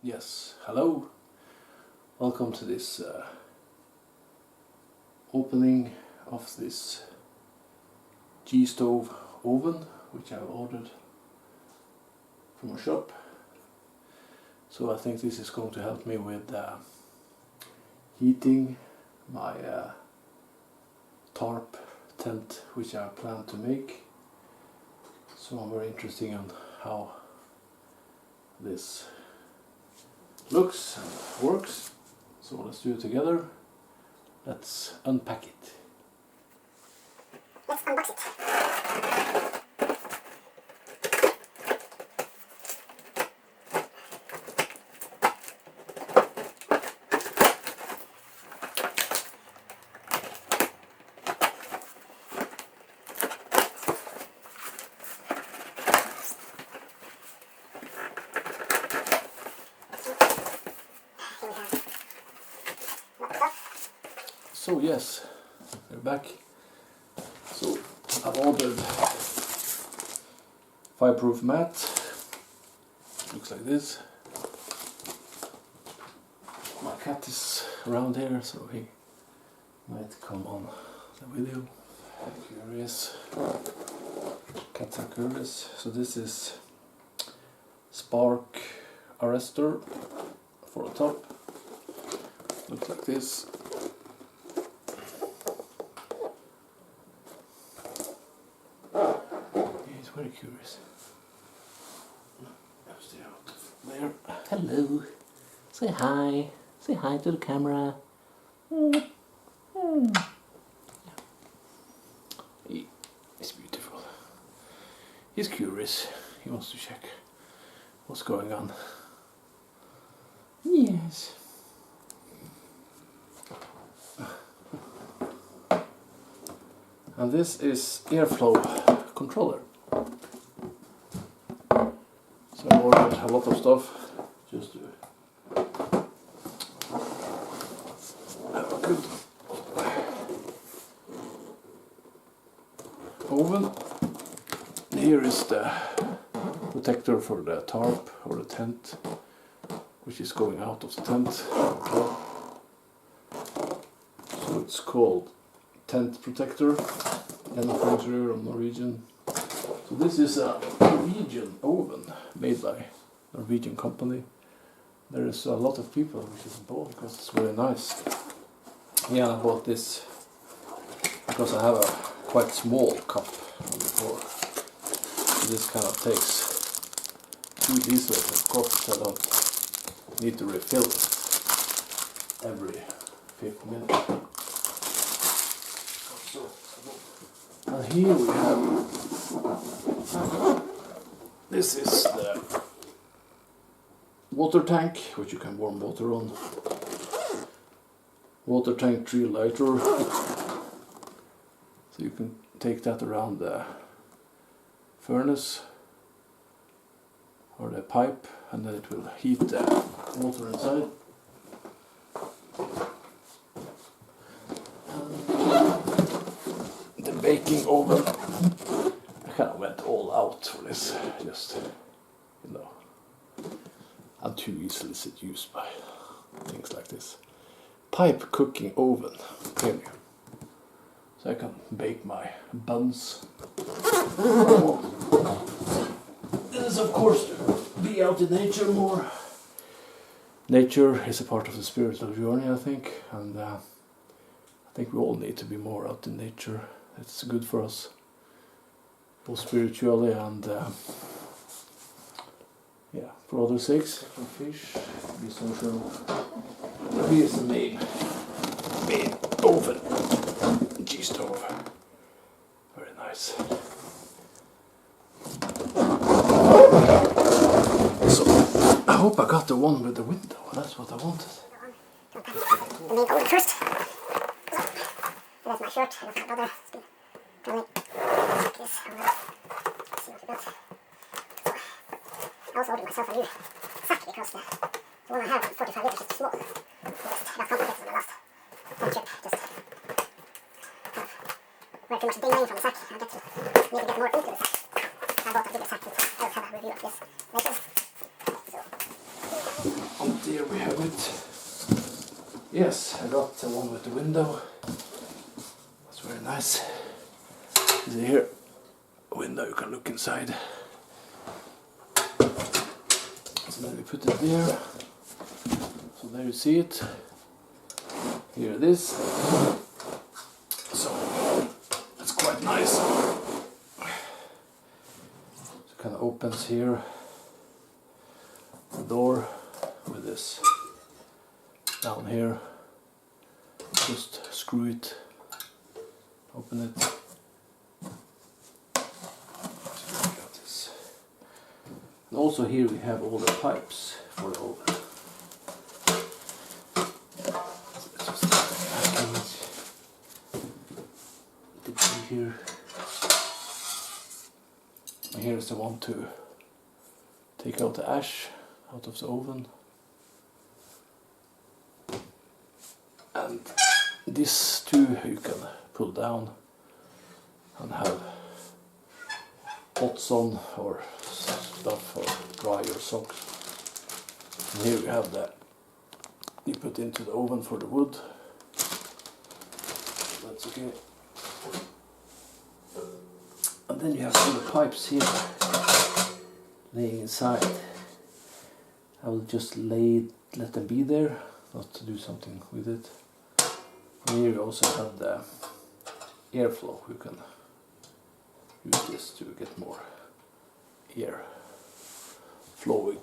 Yes, hello. Welcome to this opening of this Gstove Oven, which I've ordered from a shop. So I think this is going to help me with heating my tarp tent, which I plan to make. So I'm very interested in how this looks and works. So let's do it together. Let's unpack it. Let's unbox it. So yes, we're back. So I've ordered fireproof mat. Looks like this. My cat is around here, so he might come on the video. Curious. Cats are curious. So this is spark arrestor for a top. Looks like this. He's very curious. There. Hello. Say hi. Say hi to the camera. He's beautiful. He's curious. He wants to check what's going on. Yes. And this is airflow controller. So I ordered a lot of stuff just to have a good oven. Here is the protector for the tarp or the tent, which is going out of the tent. So it's called tent protector, Gstove or Norwegian. So this is a Norwegian oven made by a Norwegian company. There is a lot of people which is bought because it's very nice. Yeah, I bought this because I have a quite small cup on the floor. So this kind of takes 2 liters of coffee, so I don't need to refill it every 5 minutes. And here we have, this is the water tank, which you can warm water on. Water tank 3 liter. So you can take that around the furnace or the pipe, and then it will heat the water inside. Baking oven. I kind of went all out for this, just, you know, I'm too easily seduced by things like this. Pipe cooking oven, here. So I can bake my buns. This is of course to be out in nature more. Nature is a part of the spiritual journey, I think, and I think we all need to be more out in nature. It's good for us, both spiritually and yeah, for other sakes. From fish, be social. Here's the main oven, Gstove. Very nice. So I hope I got the one with the window. That's what I wanted. The main oven first. And that's my shirt. I don't have another. Like this. I'm gonna see what we got. I also ordered myself a new sack because the one I have, 45 liters, is too small. I got complicated on the last one trip. Just have way too much ding from the sack. I need to get more into the sack. I bought a bigger sack, but I'll have a review of this later. So there we have it. Yes, I got the one with the window. That's very nice. See here, a window, you can look inside. So then we put it there. So there you see it. Here it is. So it's quite nice. It kind of opens here. The door with this down here. Just screw it. Open it. And also here we have all the pipes for the oven. Here. And here's the one to take out the ash out of the oven. And these two you can pull down and have pots on or stuff, or dry your socks. And here we have that you put into the oven for the wood. That's okay. And then you have all the pipes here laying inside. I will just let them be there, not to do something with it. And here you also have the airflow. You can use this to get more air flowing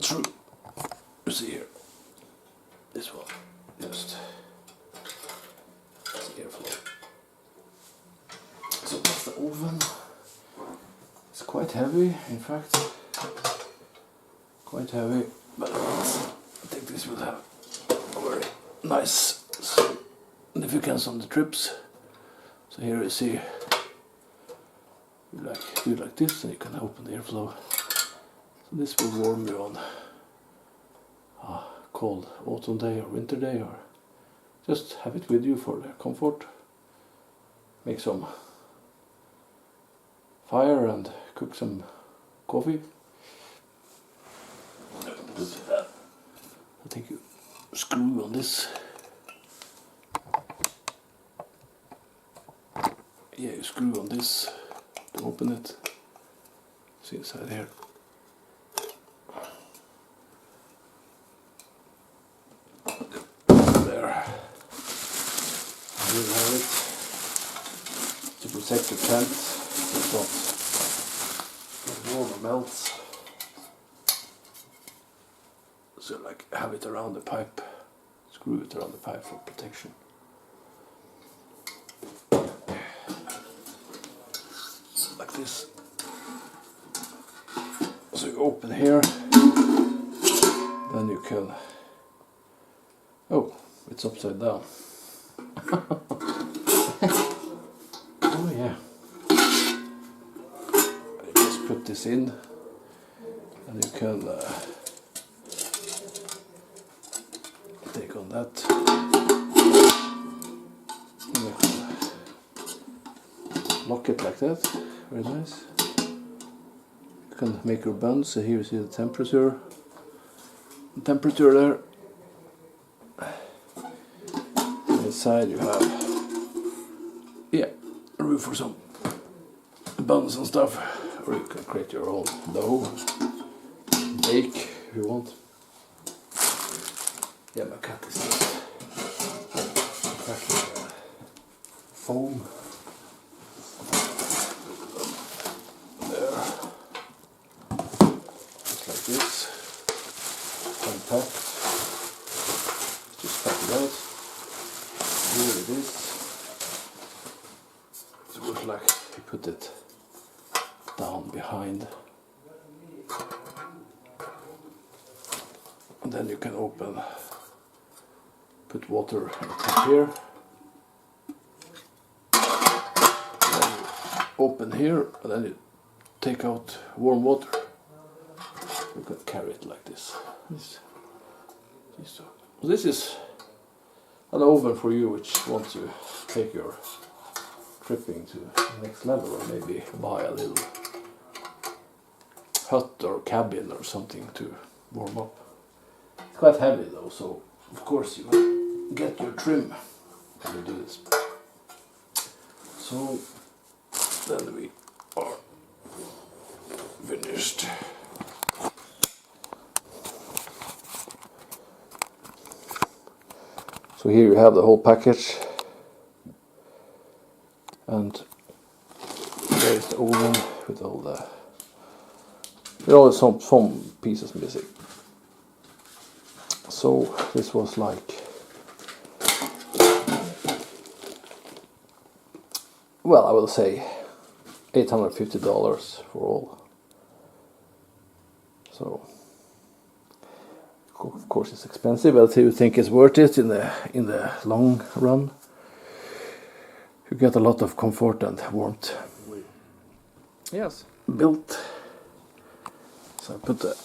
through. You see here, this one, just airflow. So that's the oven. It's quite heavy, in fact. Quite heavy, but I think this will have a very nice significance on the trips. So here you see, you do it like this, and you can open the airflow. So this will warm you on a cold autumn day or winter day, or just have it with you for the comfort. Make some fire and cook some coffee. I think you screw on this. Yeah, you screw on this to open it. See inside here. There. Here you have it. To protect your tent, it's not warm or melts. So like have it around the pipe, screw it around the pipe for protection. Like this. So you open here, then you can, oh, it's upside down. Oh yeah. I just put this in, and you can take on that. Lock it like that, very nice. You can make your buns, so here you see the temperature. The temperature there. And inside you have, yeah, room for some buns and stuff, or you can create your own dough, bake if you want. Yeah, my cat is just cracking foam. There. Just like this. Unpacked. Just pack it out. Here it is. It looks like you put it down behind. And then you can open, put water on top here. Then you open here, and then you take out warm water. You can carry it like this. This is an oven for you which wants to take your tripping to the next level, or maybe buy a little hut or cabin or something to warm up. It's quite heavy though, so of course you get your trim when you do this. So then we are finished. So here you have the whole package, and there is the oven with all the. There are always some pieces missing. So this was like, well, I will say $850 for all. So of course it's expensive, but you think it's worth it in the long run. You get a lot of comfort and warmth. Yes, built. So I put the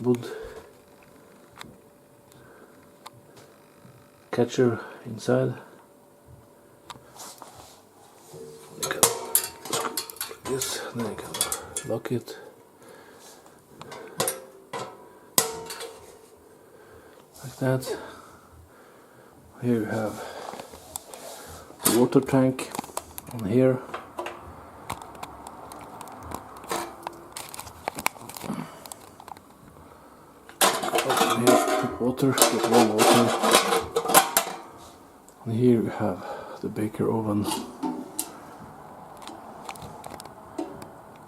wood catcher inside. You can screw like this, then you can lock it. Like that. Here you have the water tank on here. Open here, put water, get warm water. And here you have the baker oven.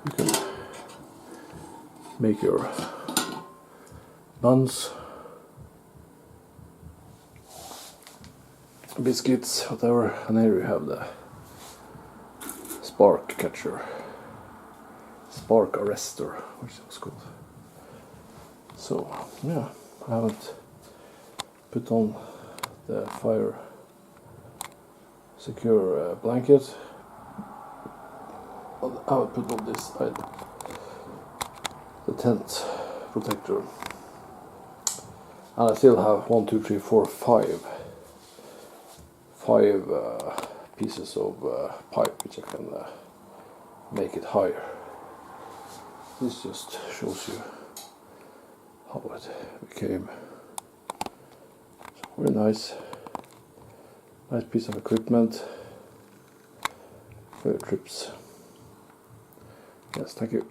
You can make your buns, biscuits, whatever, and here you have the spark catcher, spark arrestor, which is called. So yeah, I haven't put on the fire secure blanket. I will put on this side the tent protector, and I still have 1, 2, 3, 4, 5 pieces of pipe which I can make it higher. This just shows you how it became. Very nice piece of equipment for your trips. Yes, thank you.